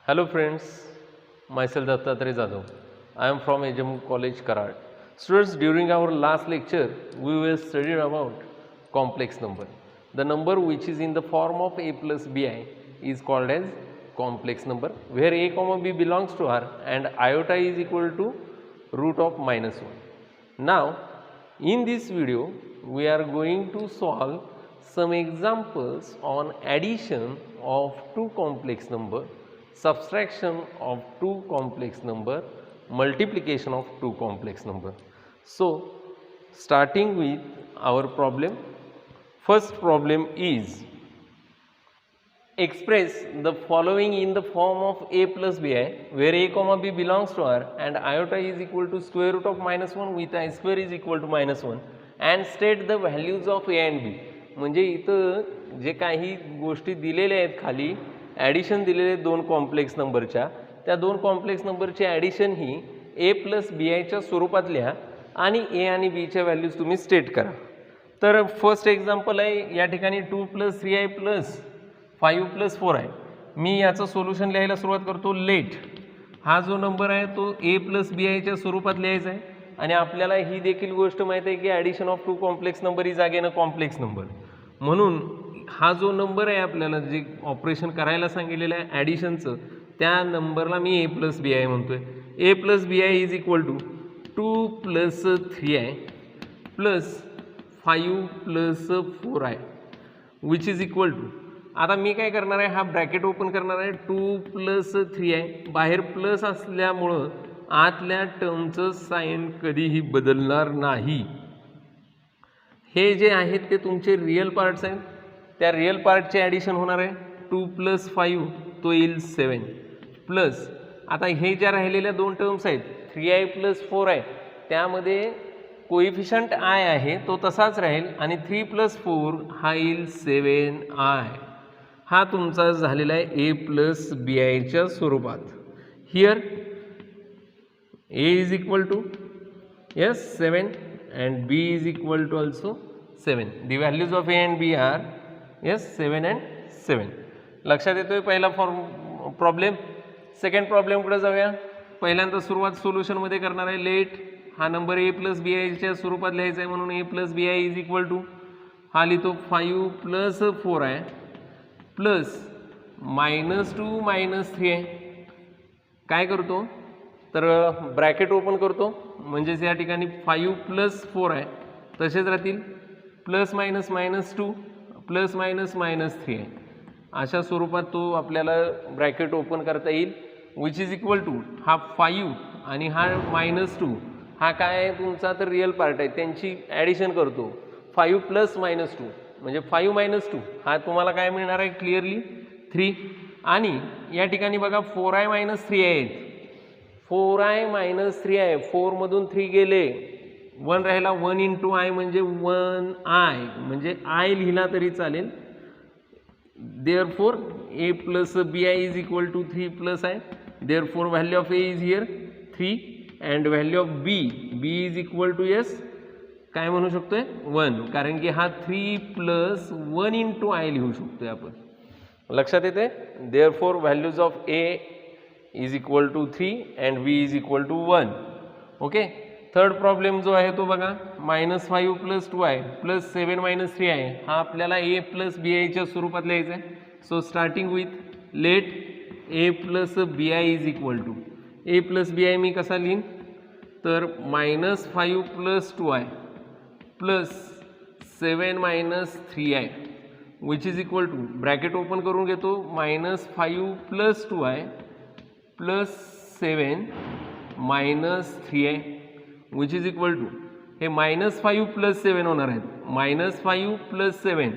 Hello friends, myself Dattatreya Jadhav. I am from HMU College, Karad. Students, during our last lecture, we will study about complex number. The number which is in the form of a plus bi is called as complex number, where a comma b belongs to R and iota is equal to root of minus 1. Now, in this video, we are going to solve some examples on addition of two complex number, subtraction of two complex number, multiplication of two complex number. So, starting with our problem, first problem is express the following in the form of a plus bi, where a comma b belongs to R and iota is equal to square root of minus 1 with I square is equal to minus 1 and state the values of a and b. म्हणजे इथं जे काही गोष्टी दिलेल्या आहेत खाली addition दिलेले आहेत दोन कॉम्प्लेक्स नंबरच्या, त्या दोन कॉम्प्लेक्स नंबरची ॲडिशन ही ए प्लस बी आयच्या स्वरूपात लिहा आणि ए आणि बीच्या व्हॅल्यूज तुम्ही स्टेट करा. तर फर्स्ट एक्झाम्पल आहे या ठिकाणी 2 + 3i + 5 + 4 आहे. मी याचं सोल्युशन लिहायला सुरुवात करतो. लेट हा जो नंबर आहे तो ए प्लस बी आयच्या स्वरूपात लिहायचा आहे आणि आपल्याला ही देखील गोष्ट माहीत आहे की addition of two complex number is again a complex number. म्हणून हा जो नंबर आहे आपल्याला जे ऑपरेशन करायला सांगितलेलं आहे ॲडिशनचं, त्या नंबरला मी ए प्लस बी आय म्हणतोय. A plus B I is equal to 2 + 3i + 5 + 4i which is equal to, आता मी काय करणार आहे, हा ब्रॅकेट ओपन करणार आहे. 2 + 3i, बाहेर प्लस असल्यामुळं आतल्या टर्मचं साइन कधीही बदलणार नाही. हे जे आहेत ते तुमचे रिअल पार्ट्स आहेत, त्या रिअल पार्टचे ॲडिशन होणार आहे. 2 + 5 तो येईल 7 प्लस, आता हे ज्या राहिलेल्या दोन टर्म्स आहेत 3i + 4i, त्यामध्ये कोइफिशियंट आय आहे तो तसाच राहील आणि 3 + 4 हा येईल 7i. हा तुमचा झालेला आहे ए प्लस बी आयच्या स्वरूपात. Here A is equal to 7 and b is equal to also 7. The values of a and b are 7 and 7. लक्षात येतोय पहिला प्रॉब्लेम. सेकंड प्रॉब्लेमकडे जाऊया. पहिल्यांदा सुरुवात सोल्युशनमध्ये करणार आहे. लेट हा नंबर ए प्लस बी आयच्या स्वरूपात लिहायचा आहे म्हणून a plus B I is equal to हा लिहितो 5 + 4i प्लस -2 - 3i. काय करतो तर ब्रॅकेट ओपन करतो, म्हणजेच या ठिकाणी 5 + 4 आहे तसेच राहतील, प्लस मायनस -2 प्लस मायनस -3 आहे. अशा स्वरूपात तो आपल्याला ब्रॅकेट ओपन करता येईल. विच इज इक्वल टू हा 5 आणि हा -2 हा काय आहे तुमचा तर रिअल पार्ट आहे, त्यांची ॲडिशन करतो. 5 + -2 म्हणजे 5 - 2 हा तुम्हाला काय मिळणार आहे क्लिअरली 3. आणि या ठिकाणी बघा 4i - 3i आहेत. 4i - 3i, 4 मधून 3 गेले, 1 राहिला, 1 × i म्हणजे 1i, म्हणजे i लिहिला तरी चालेल. Therefore a + bi is equal to 3 + i. Therefore value of a is here 3 and value of b is equal to काय म्हणू शकतोय 1, कारण की हा 3 + 1 × i लिहू शकतोय आपण. लक्षात येते. Therefore values of a is equal to 3 and b is equal to 1. Okay. Third problem जो आहे तो बघा. -5 + 2i + 7 - 3i हा आपल्याला ए प्लस बी आयच्या स्वरूपात लिहायचा आहे. So starting with let a plus B I is equal to, a plus B i मी कसा लिहीन तर -5 + 2i + 7 - 3i which is equal to, bracket open करून घेतो, -5 + 2i + 7 - 3i which is equal to, हे -5 + 7 होणार आहेत. -5 + 7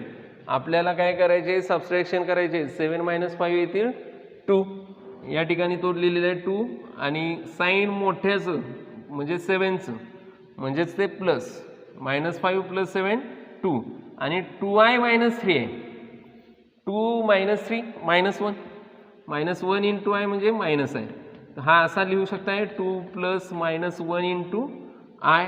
आपल्याला काय करायचे, सबस्ट्रॅक्शन करायचे. 7 - 5 येतील 2. या ठिकाणी तो लिहिलेला आहे 2 आणि साईन मोठ्याचं म्हणजे 7चं म्हणजेच ते प्लस. -5 + 7 2 आणि 2i - 3 आहे. 2 - 3 -1, -1 × i म्हणजे मायनस आहे. हा असा लिहू शकताय 2 + -1 × i.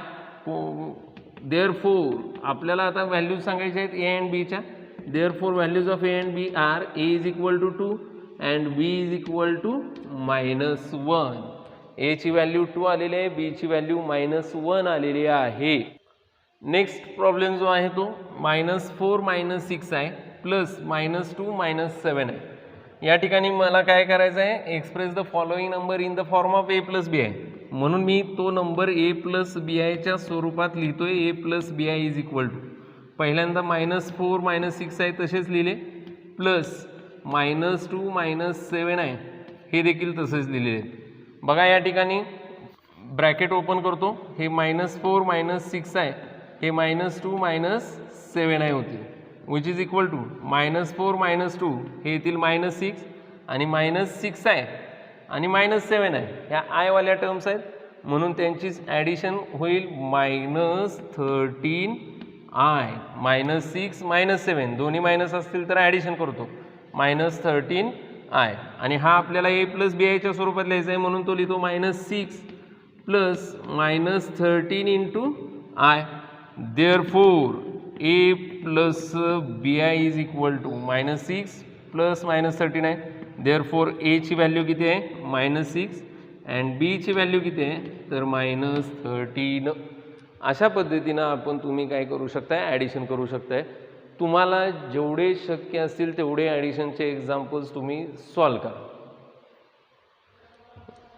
देअरफॉर आपल्याला आता व्हॅल्यूज सांगायच्या आहेत ए अँड बीच्या. Therefore values of A and B are, A is equal to 2, and B is equal to -1. A ची व्हॅल्यू 2 आलेली आहे, बी ची व्हॅल्यू -1 आलेली आहे. नेक्स्ट प्रॉब्लेम जो आहे तो -4 -6 आहे प्लस -2 -7 आहे. या ठिकाणी मला काय करायचं आहे, express the following number in the form of a plus B I. म्हणून मी तो नंबर a प्लस बी आयच्या स्वरूपात लिहितोय. a plus B I is equal to पहिल्यांदा -4 -6 आहे तसेच लिहिले, प्लस -2 -7 आहे हे देखील तसेच लिहिलेले. बघा या ठिकाणी ब्रॅकेट ओपन करतो, हे -4 -6 आहे, हे -2 -7 आहे होतील, विच इज इक्वल टू -4 -2 हे येतील -6 आणि -6 आहे आणि -7 आहे. ह्या आयवाल्या टर्म्स आहेत म्हणून त्यांचीच ॲडिशन होईल -13 आय. -6 -7 दोन्ही मायनस असतील तर ॲडिशन करतो -13 आय. आणि हा आपल्याला a प्लस बी आयच्या स्वरूपात लिहायचा आहे म्हणून तो लिहितो -6 plus -13 into I. Therefore a plus B I is equal to -6 plus -13 आहे. देअरफोर a ची व्हॅल्यू किती आहे -6 अँड b ची व्हॅल्यू किती आहे तर -13. अशा पद्धतीनं आपण तुम्ही काय करू शकताय, ॲडिशन करू शकताय. तुम्हाला जेवढे शक्य असतील तेवढे ॲडिशनचे एक्झाम्पल्स तुम्ही सॉल्व करा.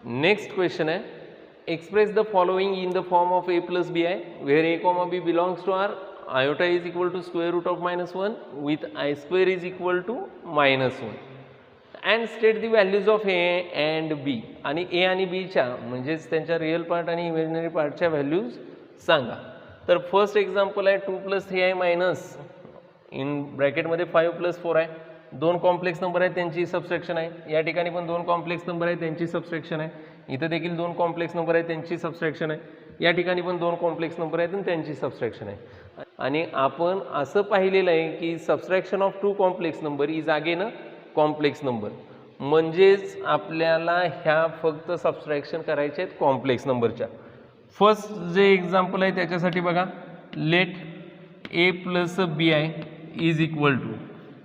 नेक्स्ट क्वेश्चन आहे, express the following in the form of a plus B I where a comma b belongs to R. iota is equal to square root of -1 with I square is equal to -1 and state the values of a and b. आणि a आणि b च्या म्हणजेच त्यांच्या real part आणि imaginary पार्टच्या values सांगा. तर first example आहे 2 + 3i minus in ब्रॅकेटमध्ये 5 + 4 आहे. दोन कॉम्प्लेक्स नंबर आहेत त्यांची सबट्रॅक्शन आहे. या ठिकाणी पण दोन कॉम्प्लेक्स नंबर आहेत त्यांची सबट्रॅक्शन आहे. इथं देखील दोन कॉम्प्लेक्स नंबर आहेत त्यांची सबट्रॅक्शन आहे. या ठिकाणी पण दोन कॉम्प्लेक्स नंबर आहेत आणि त्यांची सबट्रॅक्शन आहे. आणि आपण असं पाहिलेलं आहे की subtraction of 2 complex number is again a complex number. म्हणजेच आपल्याला ह्या फक्त सबट्रॅक्शन करायचे आहेत कॉम्प्लेक्स नंबरच्या. फर्स्ट जे एक्झाम्पल आहे त्याच्यासाठी बघा, let a plus B I is equal to,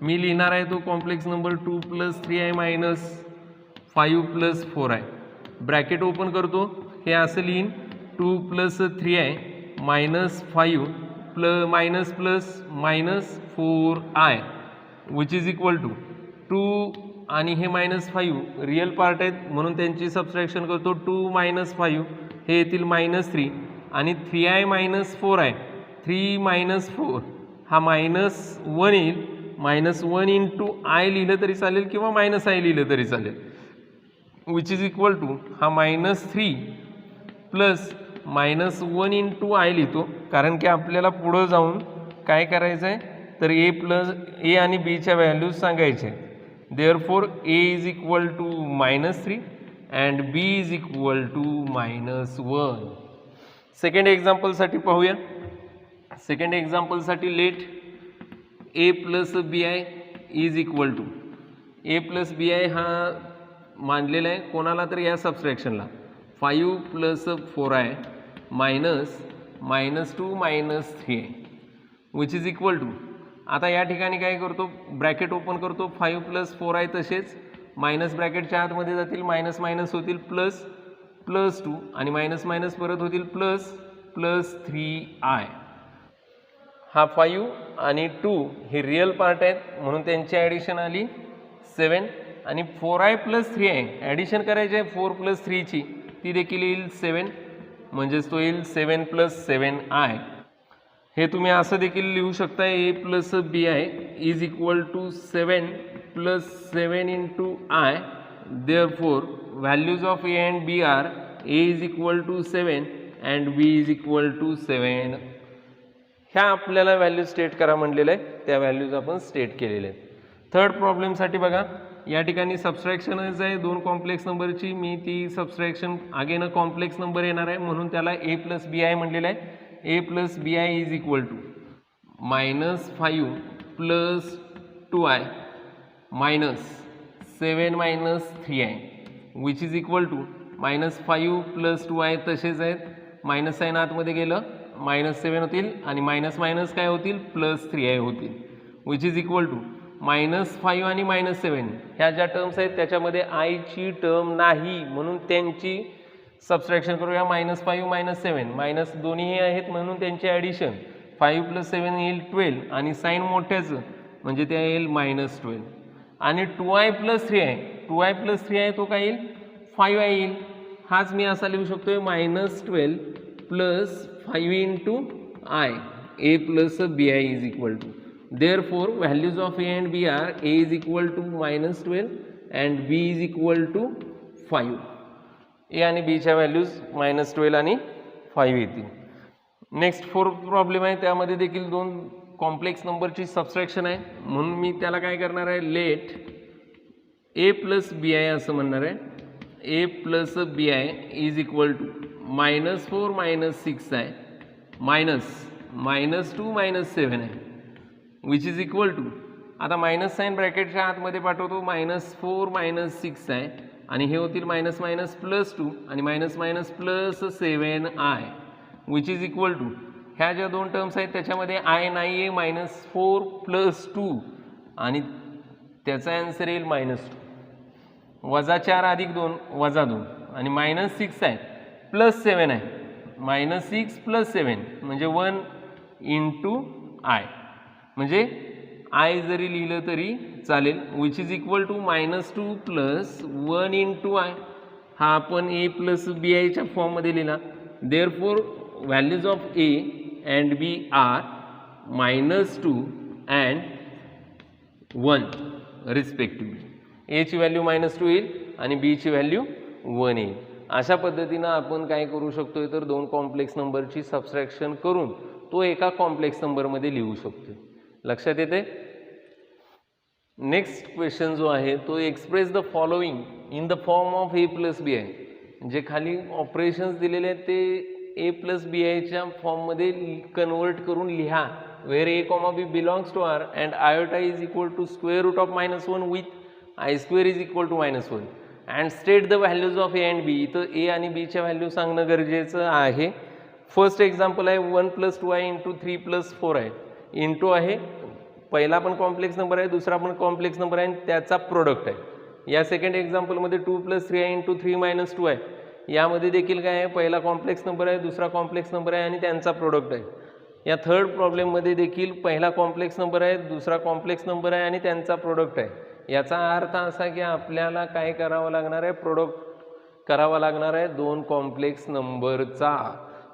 मी लिहिणार आहे तो complex number 2 + 3i minus 5 + 4i. Bracket open करतो, हे असं लिहीन 2 + 3i minus 5 minus plus -4i which is equal to 2 आणि हे -5 रिअल पार्ट आहेत म्हणून त्यांची सबट्रॅक्शन करतो. 2 - 5 हे येतील -3 आणि 3i - 4i, 3 - 4 हा -1 येईल. -1 इंटू आय लिहिलं तरी चालेल किंवा -i लिहिलं तरी चालेल, विच इज इक्वल टू हा -3 प्लस -1 इंटू आय लिहितो कारण की आपल्याला पुढं जाऊन काय करायचं आहे तर ए आणि बीच्या व्हॅल्यूज सांगायचे. Therefore a is equal to -3 and b is equal to -1. Second एक्झाम्पलसाठी पाहूया. सेकंड एक्झाम्पलसाठी let a plus B I is equal to, a plus B i हा मानलेला आहे कोणाला तर या सबट्रॅक्शनला 5 + 4i minus -2 -3i which is equal to. आता या ठिकाणी काय करतो, ब्रॅकेट ओपन करतो, 5 + 4i तसेच मायनस ब्रॅकेटच्या आतमध्ये जातील, मायनस मायनस होतील +2 आणि मायनस मायनस परत होतील +3i. हा 5 आणि 2 हे रिअल पार्ट आहेत म्हणून त्यांची ॲडिशन आली 7 आणि 4i + 3i ॲडिशन करायची आहे 4 + 3 ची, ती देखील येईल 7 म्हणजेच तो येईल 7 + 7i. हे तुम्ही असं देखील लिहू शकता, a plus B I is equal to 7 + 7 into I. Therefore values of a and b are a is equal to 7 and b is equal to 7. ह्या आपल्याला व्हॅल्यू स्टेट करा म्हणलेलं आहे, त्या व्हॅल्यूज आपण स्टेट केलेल्या आहेत. थर्ड प्रॉब्लेमसाठी बघा, या ठिकाणी सबट्रॅक्शनच आहे दोन कॉम्प्लेक्स नंबरची. मी ती सबट्रॅक्शन अगेन कॉम्प्लेक्स नंबर येणार आहे म्हणून त्याला a + b आय म्हणलेलं आहे. a + b I is equal to -5 + 2i minus 7 - 3i which is equal to -5 + 2i तसेच आहेत, मायनस साईन आतमध्ये गेलं -7 होतील आणि मायनस मायनस काय होतील +3i होतील विच इज इक्वल टू -5 आणि -7 ह्या ज्या टर्म्स आहेत त्याच्यामध्ये आयची टर्म नाही, म्हणून त्यांची सबट्रॅक्शन करूया. -5 -7 मायनस दोन्ही आहेत म्हणून त्यांची ॲडिशन 5 + 7 येईल 12 आणि साईन मोठ्याचं म्हणजे ते येईल -12 आणि 2i + 3i 2i + 3i तो काय येईल 5i येईल. हाच मी असा लिहू शकतोय -12 + 5 × i a + bi = therefore values of a and b are a = -12 and b = 5. ए आणि बीच्या व्हॅल्यूज -12 आणि 5 येतील. नेक्स्ट 4th प्रॉब्लेम आहे, त्यामध्ये देखील दोन कॉम्प्लेक्स नंबरची सबट्रॅक्शन आहे, म्हणून मी त्याला काय करणार आहे, लेट a + bi असं म्हणणार आहे. a + bi = -4 - 6i -2 - 7 आहे विच इज इक्वल टू, आता मायनस साईन ब्रॅकेटच्या आतमध्ये पाठवतो, -4 - 6 आहे आणि हे होतील -2 आणि -7i which is equal to, ह्या ज्या दोन टर्म्स आहेत त्याच्यामध्ये आय नाही आहे, -4 + 2 आणि त्याचा आन्सर येईल -2 -4 + 2 -2 आणि -6 आहे +7 आहे, -6 + 7 म्हणजे 1 × i, म्हणजे आय जरी लिहिलं तरी चालेल which is equal to -2 + 1 × i. हा आपण a + bi च्या फॉर्ममध्ये लिहिला. Therefore values of a and b are -2 and 1 respectively. a ची व्हॅल्यू -2 येईल आणि b ची व्हॅल्यू 1 येईल. अशा पद्धतीनं आपण काय करू शकतोय तर दोन कॉम्प्लेक्स नंबरची सबट्रॅक्शन करून तो एका कॉम्प्लेक्स नंबरमध्ये लिहू शकतोय. लक्षात येते. नेक्स्ट क्वेश्चन जो आहे तो express the following in the form of a + bi. जे खाली ऑपरेशन्स दिलेले आहेत ते a + bi च्या फॉर्ममध्ये कन्वर्ट करून लिहा. Where a, b belongs to r and iota is equal to √1 with i² is equal to -1 and state the values of a and b. इथं a आणि b च्या व्हॅल्यू सांगणं गरजेचं आहे. फर्स्ट एक्झाम्पल आहे 1 + 2i × 3 + 4i इंटू आहे. पहिला पण कॉम्प्लेक्स नंबर आहे, दुसरा पण कॉम्प्लेक्स नंबर आहे आणि त्याचा प्रोडक्ट आहे. या सेकंड एक्झाम्पलमध्ये 2 + 3i × 3 - 2i यामध्ये देखील काय आहे, पहिला कॉम्प्लेक्स नंबर आहे, दुसरा कॉम्प्लेक्स नंबर आहे आणि त्यांचा प्रोडक्ट आहे. या थर्ड प्रॉब्लेममध्ये देखील पहिला कॉम्प्लेक्स नंबर आहे, दुसरा कॉम्प्लेक्स नंबर आहे आणि त्यांचा प्रोडक्ट आहे. याचा अर्थ असा की आपल्याला काय करावं लागणार आहे, प्रोडक्ट करावा लागणार आहे दोन कॉम्प्लेक्स नंबरचा.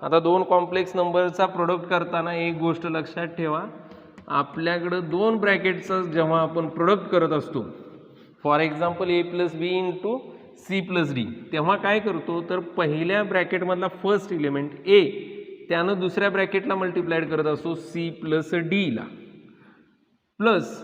आता दोन कॉम्प्लेक्स नंबरचा प्रोडक्ट करताना एक गोष्ट लक्षात ठेवा, आपल्याकडं दोन ब्रॅकेटचा जेव्हा आपण प्रोडक्ट करत असतो, for example a + b × c + d, तेव्हा काय करतो तर पहिल्या ब्रॅकेटमधला फर्स्ट एलिमेंट a त्यानं दुसऱ्या ब्रॅकेटला मल्टिप्लाइड करत असतो c + d ला, प्लस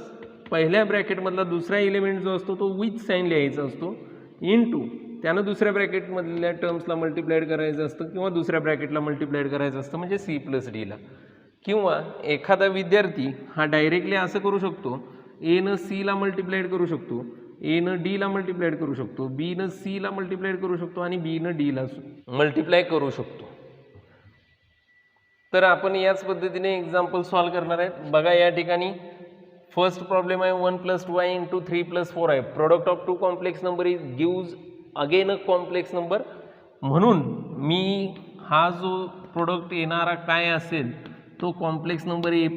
पहिल्या ब्रॅकेटमधला दुसरा एलिमेंट जो असतो तो विथ साईन लिहायचा असतो, इंटू त्यानं दुसऱ्या ब्रॅकेटमधल्या टर्म्सला मल्टिप्लाइड करायचं असतं किंवा दुसऱ्या ब्रॅकेटला मल्टिप्लाइड करायचं असतं म्हणजे c + d ला. किंवा एखादा विद्यार्थी हा डायरेक्टली असं करू शकतो, a न c ला मल्टिप्लाइड करू शकतो, a न d ला मल्टिप्लाइड करू शकतो, b न c ला मल्टिप्लाइड करू शकतो आणि b न d ला मल्टिप्लाय करू शकतो. तर आपण याच पद्धतीने एक्झाम्पल सॉल्व करणार आहेत. बघा या ठिकाणी फर्स्ट प्रॉब्लेम आहे 1 + 2i × 3 + 4i. Product of two complex number is gives again a complex number. म्हणून मी हा जो प्रोडक्ट येणारा काय असेल तो कॉम्प्लेक्स नंबर a +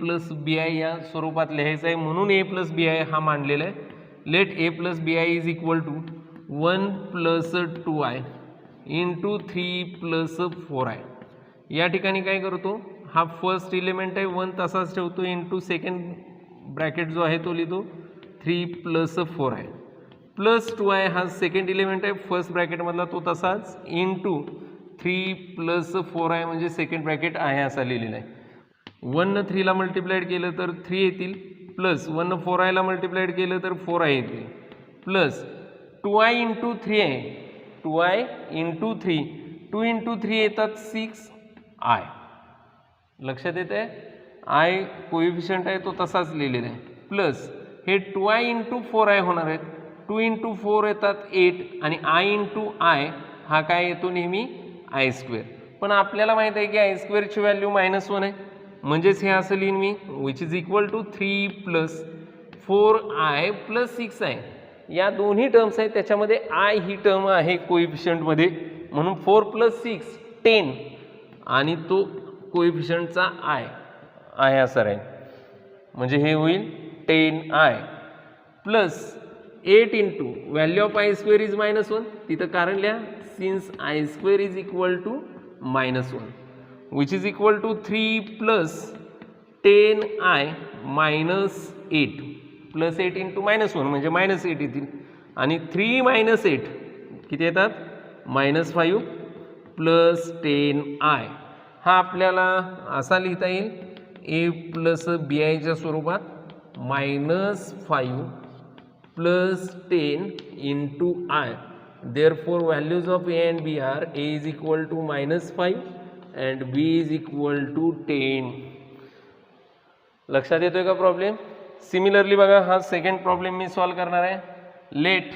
bi या स्वरूपात लिहायचा आहे, म्हणून a + bi हा मांडलेला आहे. Let a + bi is equal to 1 + 2i × 3 + 4i. या ठिकाणी काय करतो, हा फर्स्ट एलिमेंट आहे 1 तसाच ठेवतो, इंटू सेकंड ब्रॅकेट जो आहे तो लिहितो 3 + 4i प्लस 2i हा सेकंड एलिमेंट आहे फर्स्ट ब्रॅकेटमधला तो तसाच, इंटू 3 + 4i म्हणजे सेकंड ब्रॅकेट आहे असा लिहिलेला आहे. 1 न 3 ला मल्टिप्लाइड केलं तर 3 येतील, प्लस 1 न 4i ला मल्टिप्लाइड केलं तर 4i येतील, प्लस 2i × 3 आहे, 2i × 3, 2 × 3 येतात 6i. लक्षात येत आहे, आय कोइफिशियंट आहे तो तसाच लिहिलेला आहे, प्लस हे 2i × 4i होणार आहेत, 2 × 4 येतात 8 आणि i × i हा काय येतो नेहमी i². पण आपल्याला माहित आहे की i² ची व्हॅल्यू -1 आहे, म्हणजेच हे असं लिहीन मी which is equal to 3 + 4i plus 6i, या दोन्ही टर्म्स आहेत, त्याच्यामध्ये आय ही टर्म आहे कोइफिशियंटमध्ये, म्हणून 4 प्लस 6 10 आणि तो कोइफिशियंटचा आय असा राहील, म्हणजे हे होईल 10i plus 8 into value of I square is -1, तिथं कारण लिहा, since I square is equal to -1 which is equal to 3 plus 10i minus 8 plus 8 into -1 म्हणजे -8 येतील, आणि 3 - 8 किती येतात -5 प्लस 10i, हा आपल्याला असा लिहिता येईल a प्लस bi स्वरूपात -5 plus 10 into i. Therefore values of a and b are a is equal to -5 and b is equal to 10. लक्षात येतोय का प्रॉब्लेम? सिमिलरली बघा, हा सेकंड प्रॉब्लेम मी सॉल्व करणार आहे. लेट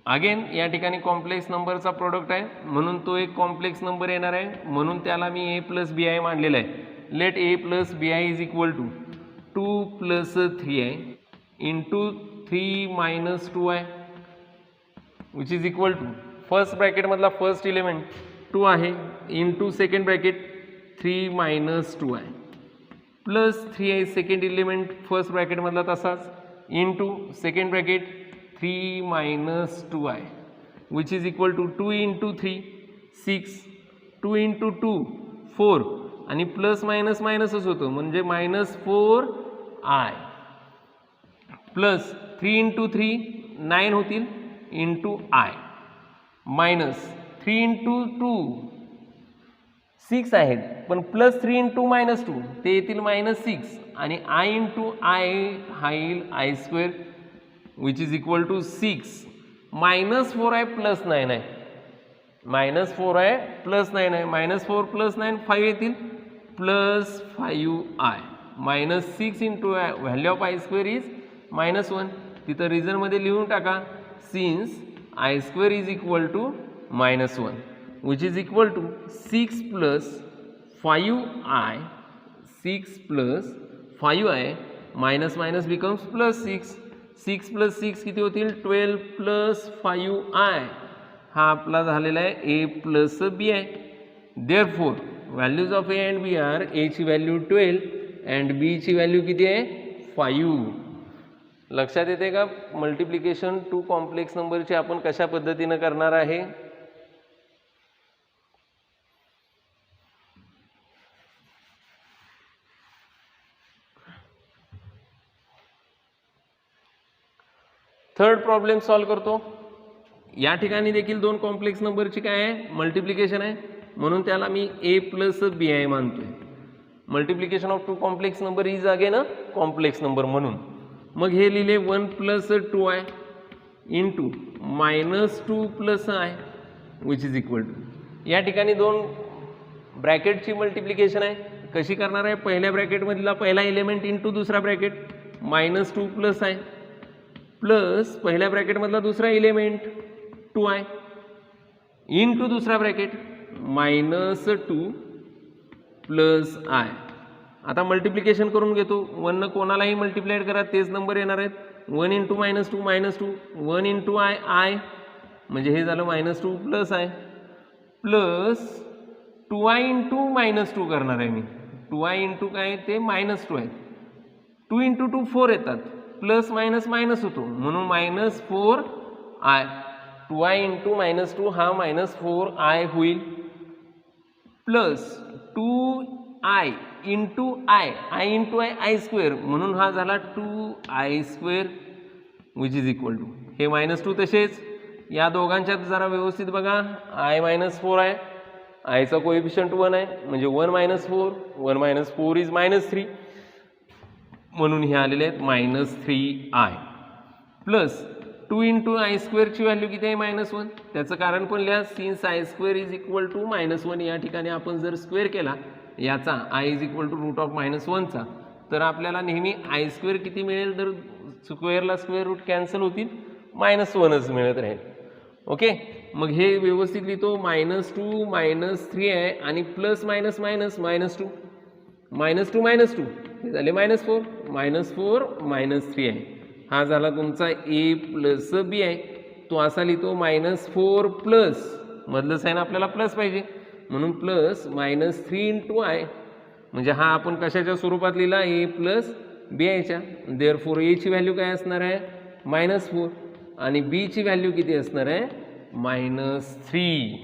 अगेन या ठिकाणी कॉम्प्लेक्स नंबरचा प्रोडक्ट आहे, म्हणून तो एक कॉम्प्लेक्स नंबर येणार आहे, म्हणून त्याला मी a प्लस बी आय मांडलेला आहे. Let a plus B I is equal to 2 plus 3i into 3 minus 2i which is equal to first ब्रॅकेटमधला फर्स्ट एलिमेंट 2 आहे into second bracket 3 minus 2i plus 3i second element first ब्रॅकेटमधला तसाच into second bracket 3 minus 2i which is equal to 2 into 3 6 2 into 2 4 आणि plus minus मायनसच होतं म्हणजे -4i plus 3 into 3 9 होतील into i minus 3 into 2 6 आहेत, पण plus 3 into -2 ते येतील -6 आणि i इंटू i हा येईल i square which is equal to 6 -4i plus 9 आहे, -4i प्लस 9 आहे, -4 प्लस 9 5 येतील plus 5i -6 into value of I square is -1, तिथं रिझनमध्ये लिहून टाका, since I square is equal to -1 which is equal to 6 plus 5i 6 plus 5i minus minus becomes plus 6 plus 6 किती होतील 12 plus 5i, हा आपला झालेला आहे a प्लस बी आहे. Therefore values of A and B are, a ची value 12 and b ची value किती आहे 5. लक्षात येते का मल्टिप्लिकेशन टू कॉम्प्लेक्स नंबरची आपण कशा पद्धतीने करणार आहे. थर्ड प्रॉब्लेम सॉल्व करतो. या ठिकाणी देखील दोन कॉम्प्लेक्स नंबरची काय आहे मल्टिप्लिकेशन आहे, म्हणून त्याला मी a प्लस बी आय मानतोय. Multiplication of two complex number is again a complex number म्हणून मग हे लिहिले 1 plus 2i into -2 plus i which is equal to, या ठिकाणी दोन ब्रॅकेटची मल्टिप्लिकेशन आहे. कशी करणार आहे, पहिल्या ब्रॅकेटमधला पहिला एलिमेंट इंटू दुसरा ब्रॅकेट -2 प्लस i प्लस पहिल्या ब्रॅकेटमधला दुसरा एलिमेंट 2i इंटू दुसरा ब्रॅकेट -2 प्लस i. आता मल्टिप्लिकेशन करून घेतो. 1 न कोणालाही मल्टिप्लाइड करा तेच नंबर येणार आहेत. 1 इंटू -2 1 इंटू i म्हणजे हे झालं -2 plus i plus 2i into -2 करणार आहे मी. 2i इंटू काय ते -2 आहे. 2 इंटू 2 4 येतात प्लस मायनस मायनस होतो म्हणून -4i. 2i इंटू -2 हा -4i होईल plus 2i into i into i square म्हणून हा झाला 2i square which is equal to हे -2 तसेच या दोघांच्यात जरा व्यवस्थित बघा. i -4 आहे, आयचा कोएफिशियंट 1 आहे म्हणजे 1 - 4 1 - 4 इज -3 म्हणून हे आलेले आहेत -3i प्लस 2 इंटू i स्क्वेअरची व्हॅल्यू किती आहे -1. त्याचं कारण पण लिहा, since I square is equal to -1. या ठिकाणी आपण जर स्क्वेअर केला याचा i is equal to root of -1चा तर आपल्याला नेहमी i स्क्वेअर किती मिळेल, तर स्क्वेअरला स्क्वेअर रूट कॅन्सल होतील -1च मिळत राहील. ओके, मग हे व्यवस्थित लिहितो. -2 -3 आहे आणि प्लस मायनस मायनस -2 -2 -2 हे झाले -4 -4 -3i हा झाला तुमचा a प्लस बी आहे. तो असा लिहितो -4 प्लस मधलं साईन आपल्याला प्लस पाहिजे म्हणून प्लस -3 इंटू आय म्हणजे हा आपण कशाच्या स्वरूपात लिहिला a प्लस बी आयच्या. देअरफॉर a ची व्हॅल्यू काय असणार आहे -4 आणि b ची व्हॅल्यू किती असणार आहे -3.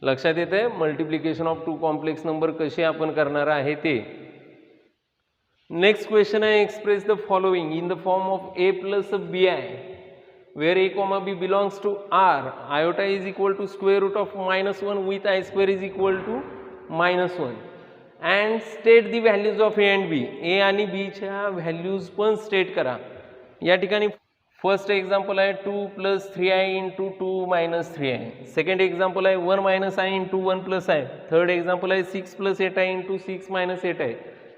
लक्षात येते multiplication of two complex number कसे आपण करणार आहे ते. नेक्स्ट क्वेश्चन आहे express the following in the form of a plus bi where a comma b belongs to r iota is equal to square root of -1 with I square is equal to -1 and state the values of a and b. a आणि b च्या values पण state करा. या ठिकाणी first example आहे 2 + 3i × 2 - 3i. Second example आहे 1 - i × 1 + i. Third example आहे 6 + 8i × 6 - 8i.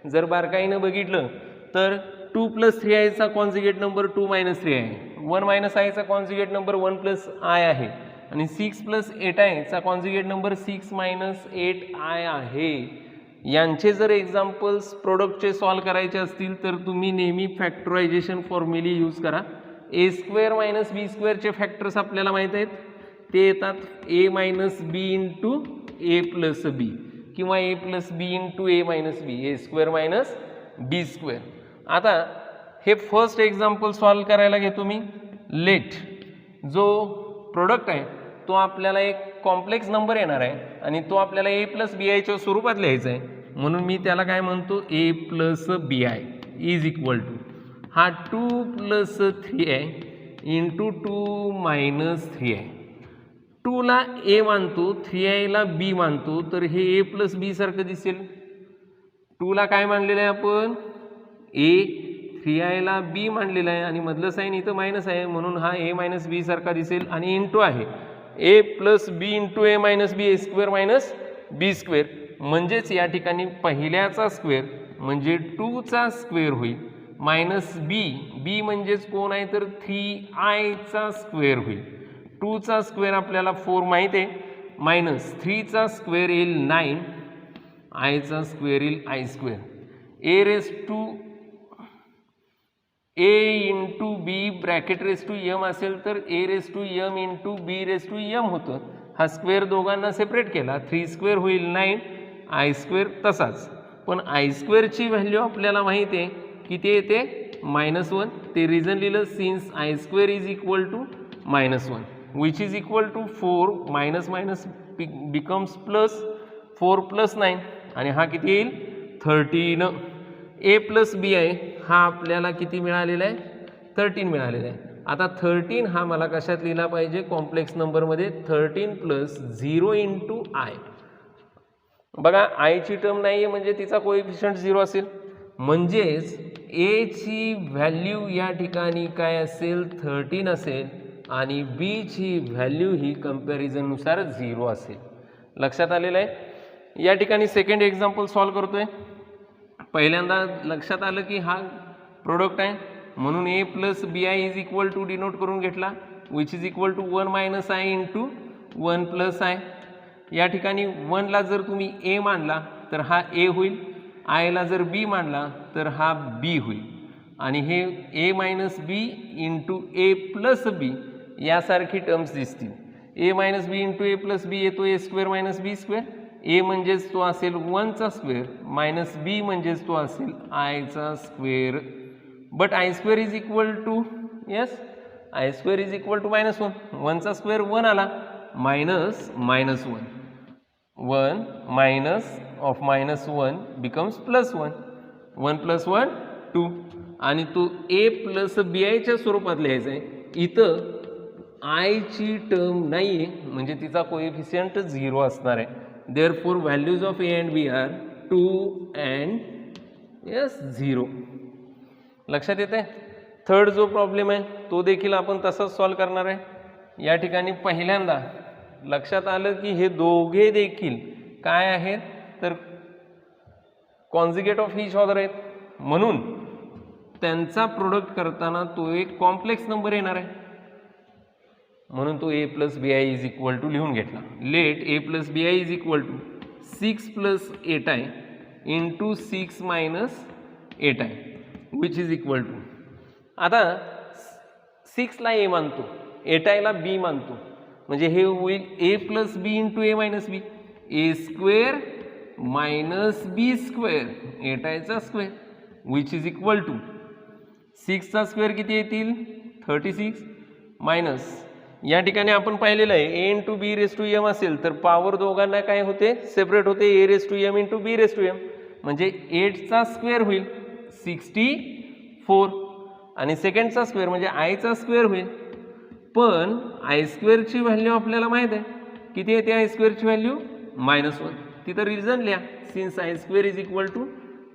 जर बारकाईनं बघितलं तर 2 + 3i चा कॉन्जुगेट नंबर 2 - 3i आहे. 1 - i चा कॉन्जुगेट नंबर 1 + i आहे आणि 6 + 8i चा कॉन्जुगेट नंबर 6 - 8i आहे. यांचे जर एक्झाम्पल्स प्रोडक्टचे सॉल्व करायचे असतील तर तुम्ही नेहमी फॅक्टरायझेशन फॉर्म्युली यूज करा. a² - b² चे फॅक्टर्स आपल्याला माहीत आहेत. ते येतात a - b × a + b किंवा a + b × a - b a² - b². आता हे फर्स्ट एक्झाम्पल सॉल्व करायला घेतो मी. लेट जो प्रोडक्ट आहे तो आपल्याला एक कॉम्प्लेक्स नंबर येणार आहे आणि तो आपल्याला a + bi च्या स्वरूपात लिहायचा आहे म्हणून मी त्याला काय म्हणतो a + bi is equal to हा 2 + 3i × 2 - 3i. 2 ला a मानतो 3i ला b मानतो तर हे a + b सारखं दिसेल. 2 ला काय मानलेलं आहे आपण a 3i ला b मानलेलं आहे आणि मधलं साईन इथं मायनस आहे म्हणून हा a - b सारखा दिसेल आणि इंटू आहे a + b × a - b a² - b² म्हणजेच या ठिकाणी पहिल्याचा स्क्वेअर म्हणजे 2 चा स्क्वेअर होईल -b म्हणजेच कोण आहे तर 3i चा स्क्वेअर होईल. 2 चा स्क्वेअर आपल्याला 4 माहिती आहे -3 चा स्क्वेअर येईल 9 i चा स्क्वेअर येईल i². a × b bracket m असेल तर am × b होतं. हा स्क्वेअर दोघांना सेपरेट केला 3² होईल 9 i² तसाच पण i² ची व्हॅल्यू आपल्याला माहिती आहे किती येते -1. ते रिझन लिहिलं since i² is equal to -1 which is equal to 4 - becomes plus 4 + 9 आणि हा किती येईल 13. a + bi हा आपल्याला किती मिळालेला आहे 13 मिळालेला आहे. आता 13 हा मला कशात लिहिला पाहिजे कॉम्प्लेक्स नंबरमध्ये 13 + 0 × i. बघा i ची टर्म नाही आहे म्हणजे तिचा कोएफिशियंट 0 असेल म्हणजेच a ची व्हॅल्यू या ठिकाणी काय असेल 13 असेल आणि b ची व्हॅल्यू ही कंपॅरिझननुसार 0 असेल. लक्षात आलेलं आहे. या ठिकाणी सेकंड एक्झाम्पल सॉल्व करतोय. पहिल्यांदा लक्षात आलं की हा प्रोडक्ट आहे म्हणून a + bi is equal to denote करून घेतला which is equal to 1 - i × 1 + i. या ठिकाणी 1 ला जर तुम्ही a मानला तर हा a होईल i ला जर b मानला तर हा b होईल आणि हे a - b × a + b यासारखी टर्म्स दिसतील. a - b × a + b येतो a² - b². a म्हणजेच तो असेल 1 चा स्क्वेअर -b म्हणजेच तो असेल i चा square. But i² is equal to i² is equal to -1. 1 चा स्क्वेअर 1 आला -1 1 मायनस ऑफ -1 बिकम्स +1 1 + 1 2 आणि तो a + bi च्या स्वरूपात लिहायचा आहे. इथं i ची टर्म नाही आहे म्हणजे तिचा कोएफिशियंट 0 असणार आहे. Therefore values of a and b are 2 and 0. लक्षात येते. थर्ड जो प्रॉब्लेम आहे तो देखील आपण तसाच सॉल्व करणार आहे. या ठिकाणी पहिल्यांदा लक्षात आलं की हे दोघे देखील काय आहेत तर कॉन्जुगेट ऑफ ईच अदर आहेत म्हणून त्यांचा प्रोडक्ट करताना तो एक कॉम्प्लेक्स नंबर येणार आहे म्हणून तो a + bi is equal to लिहून घेतला. Let a + bi is equal to 6 + 8i × 6 - 8 आहे विच इज इक्वल टू, आता 6ला ए मानतो, 8ला बी मानतो, म्हणजे हे होईल a plus b into a minus b, a square minus b square 8चा square which is equal to 6चा स्क्वेअर किती येतील 36 मायनस या ठिकाणी आपण पाहिलेलं आहे a into b raise to m असेल तर पॉवर दोघांना काय होते सेपरेट होते, a raise to m into b raise to m, म्हणजे 8चा स्क्वेअर होईल 64 आणि सेकंडचा स्क्वेअर म्हणजे आयचा स्क्वेअर होईल, पण आय स्क्वेअरची व्हॅल्यू आपल्याला माहीत आहे किती येते आय स्क्वेअरची व्हॅल्यू -1, तिथं रिझन लिहा since I square is equal to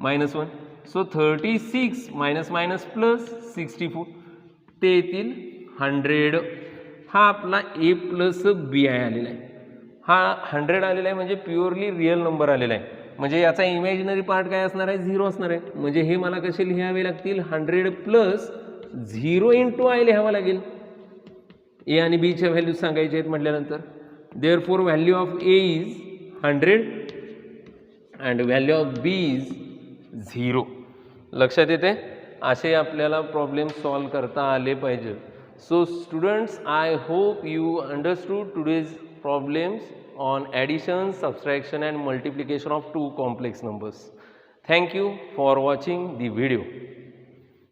-1, so 36 minus minus plus 64 ते येतील 100. हा आपला ए प्लस बी आय आलेला आहे, हा 100 आलेला आहे म्हणजे प्युअरली रिअल नंबर आलेला आहे, म्हणजे याचा इमॅजिनरी पार्ट काय असणार आहे 0 असणार आहे, म्हणजे हे मला कसे लिहावे लागतील 100 प्लस 0 इंटू आय लिहावं लागेल, ए आणि बीच्या व्हॅल्यूज सांगायचे आहेत म्हटल्यानंतर. Therefore value of A is 100 and value of B is 0. लक्षात येते, असे आपल्याला प्रॉब्लेम सॉल्व करता आले पाहिजे. So students, I hope you understood today's problems on addition, subtraction and multiplication of two complex numbers. Thank you for watching the video.